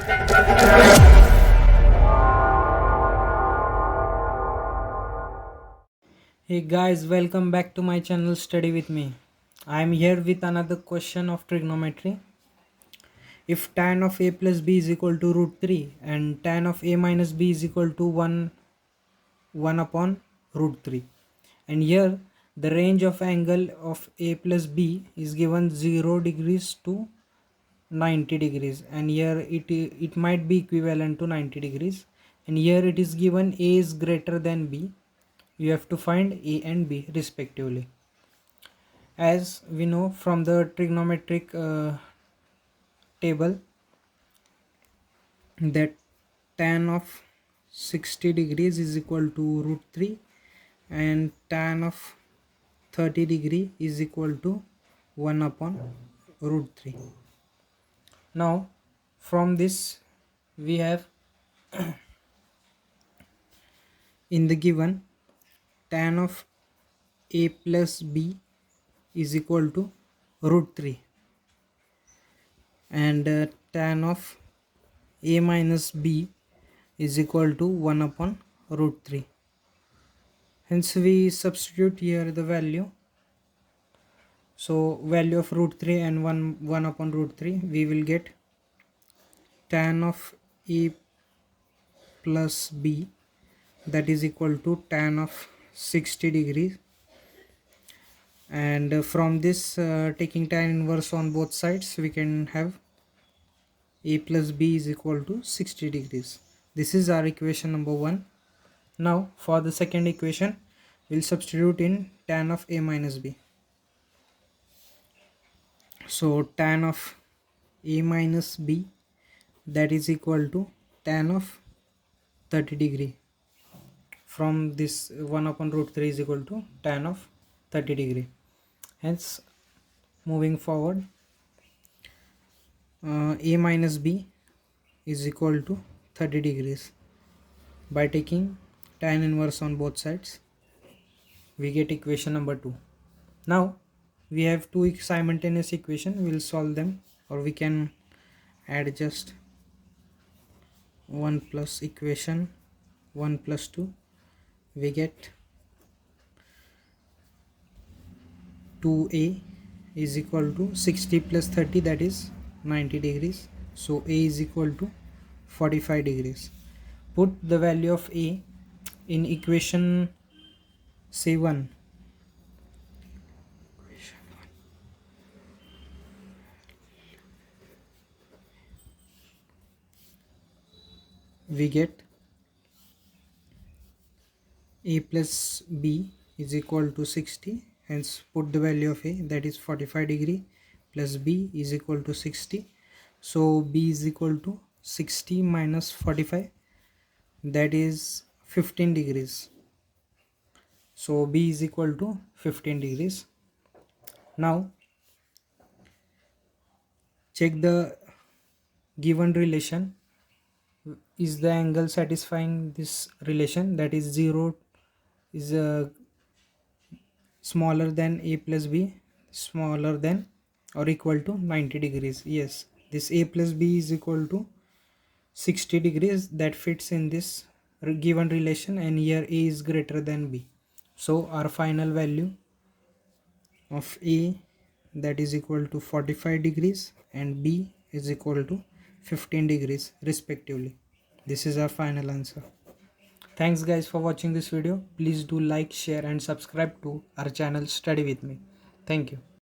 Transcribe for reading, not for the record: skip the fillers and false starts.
Hey guys, welcome back to my channel Study with me. I am here with another question of trigonometry. If tan of a plus b is equal to root 3 and tan of a minus b is equal to 1 upon root 3, and here the range of angle of a plus b is given 0 degrees to 90 degrees, and here it might be equivalent to 90 degrees, and here it is given a is greater than b. You have to find a and b respectively. As we know from the trigonometric table that tan of 60 degrees is equal to root 3 and tan of 30 degree is equal to 1 upon root 3. Now from this we have in the given tan of a plus b is equal to root 3 and tan of a minus b is equal to 1 upon root 3. Hence we substitute here the value. So value of root 3 and 1 upon root 3, we will get tan of a plus b, that is equal to tan of 60 degrees, and from this taking tan inverse on both sides, we can have a plus b is equal to 60 degrees. This is our equation number 1. Now for the second equation, we'll substitute in tan of a minus b. So tan of a minus b, that is equal to tan of 30 degree. From this 1 upon root 3 is equal to tan of 30 degree. Hence moving forward, a minus b is equal to 30 degrees. By taking tan inverse on both sides, we get equation number 2. Now we have two simultaneous equation. We'll solve them, or we can add just 1 plus equation 1 plus 2. We get 2a is equal to 60 plus 30, that is 90 degrees. So a is equal to 45 degrees. Put the value of a in equation say 1. We get a plus b is equal to 60. Hence put the value of a, that is 45 degree, plus b is equal to 60. So b is equal to 60 minus 45, that is 15 degrees. So b is equal to 15 degrees. Now check the given relation. Is the angle satisfying this relation, that is 0 is smaller than a plus b, smaller than or equal to 90 degrees? Yes, this a plus b is equal to 60 degrees, that fits in this given relation, and here a is greater than b. So our final value of a, that is equal to 45 degrees, and b is equal to 15 degrees respectively. This is our final answer. Thanks guys for watching this video. Please do like, share and subscribe to our channel Study with me. Thank you.